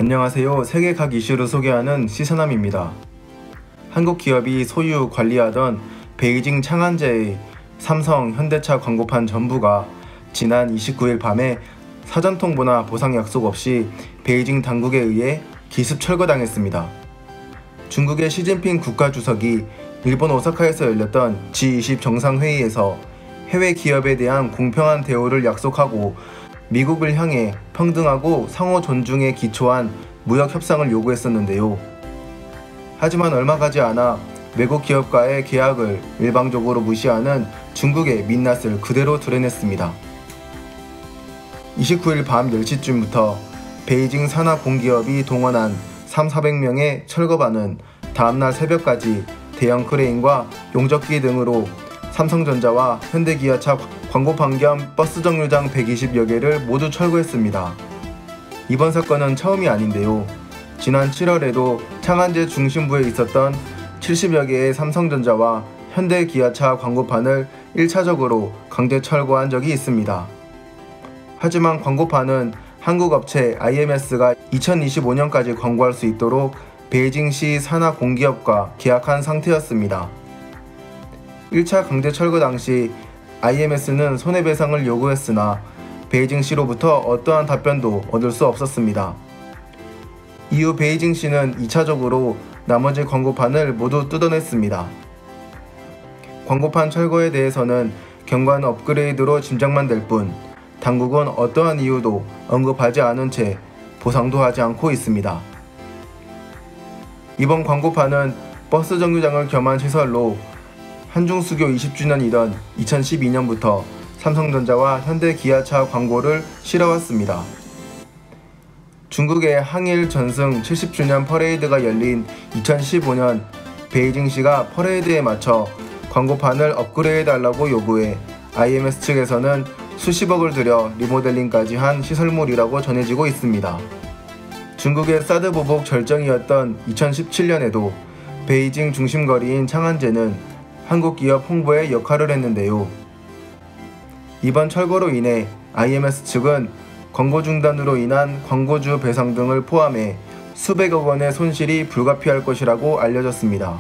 안녕하세요. 세계 각 이슈를 소개하는 시사남입니다. 한국 기업이 소유 관리하던 베이징 창안제의 삼성, 현대차 광고판 전부가 지난 29일 밤에 사전통보나 보상 약속 없이 베이징 당국에 의해 기습 철거당했습니다. 중국의 시진핑 국가주석이 일본 오사카에서 열렸던 G20 정상회의에서 해외 기업에 대한 공평한 대우를 약속하고 미국을 향해 평등하고 상호 존중에 기초한 무역 협상을 요구했었는데요. 하지만 얼마 가지 않아 외국 기업과의 계약을 일방적으로 무시하는 중국의 민낯을 그대로 드러냈습니다. 29일 밤 10시쯤부터 베이징 산하 공기업이 동원한 3,400명의 철거반은 다음날 새벽까지 대형 크레인과 용접기 등으로 삼성전자와 현대기아차 광고판 겸 버스 정류장 120여 개를 모두 철거했습니다. 이번 사건은 처음이 아닌데요. 지난 7월에도 창안제 중심부에 있었던 70여 개의 삼성전자와 현대기아차 광고판을 1차적으로 강제 철거한 적이 있습니다. 하지만 광고판은 한국 업체 IMS가 2025년까지 광고할 수 있도록 베이징시 산하 공기업과 계약한 상태였습니다. 1차 강제 철거 당시 IMS는 손해배상을 요구했으나 베이징시로부터 어떠한 답변도 얻을 수 없었습니다. 이후 베이징시는 2차적으로 나머지 광고판을 모두 뜯어냈습니다. 광고판 철거에 대해서는 경관 업그레이드로 짐작만 될 뿐 당국은 어떠한 이유도 언급하지 않은 채 보상도 하지 않고 있습니다. 이번 광고판은 버스 정류장을 겸한 시설로 한중수교 20주년이던 2012년부터 삼성전자와 현대기아차 광고를 실어왔습니다. 중국의 항일 전승 70주년 퍼레이드가 열린 2015년 베이징시가 퍼레이드에 맞춰 광고판을 업그레이드하려고 요구해 IMS 측에서는 수십억을 들여 리모델링까지 한 시설물이라고 전해지고 있습니다. 중국의 사드 보복 절정이었던 2017년에도 베이징 중심거리인 창안제는 한국 기업 홍보에 역할을 했는데요. 이번 철거로 인해 IMS 측은 광고 중단으로 인한 광고주 배상 등을 포함해 수백억 원의 손실이 불가피할 것이라고 알려졌습니다.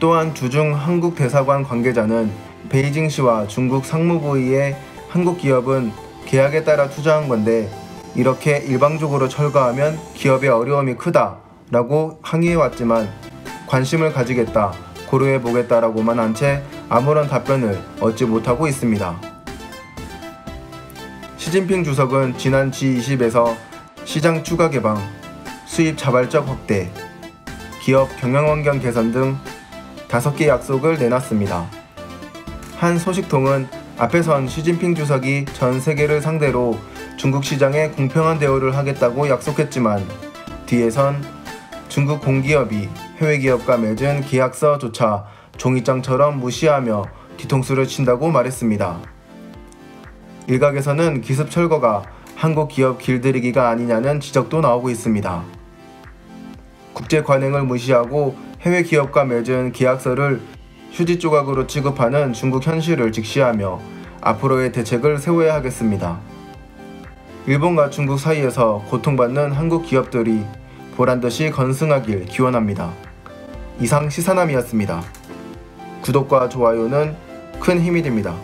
또한 주중 한국 대사관 관계자는 베이징시와 중국 상무부의회 한국 기업은 계약에 따라 투자한 건데 이렇게 일방적으로 철거하면 기업의 어려움이 크다 라고 항의해왔지만 관심을 가지겠다, 고려해보겠다라고만 한 채 아무런 답변을 얻지 못하고 있습니다. 시진핑 주석은 지난 G20에서 시장 추가 개방, 수입 자발적 확대, 기업 경영환경 개선 등 5개 약속을 내놨습니다. 한 소식통은 앞에선 시진핑 주석이 전 세계를 상대로 중국 시장에 공평한 대우를 하겠다고 약속했지만 뒤에선 중국 공기업이 해외 기업과 맺은 계약서조차 종이장처럼 무시하며 뒤통수를 친다고 말했습니다. 일각에서는 기습 철거가 한국 기업 길들이기가 아니냐는 지적도 나오고 있습니다. 국제 관행을 무시하고 해외 기업과 맺은 계약서를 휴지 조각으로 취급하는 중국 현실을 직시하며 앞으로의 대책을 세워야 하겠습니다. 일본과 중국 사이에서 고통받는 한국 기업들이 보란듯이 건승하길 기원합니다. 이상 시사남이었습니다. 구독과 좋아요는 큰 힘이 됩니다.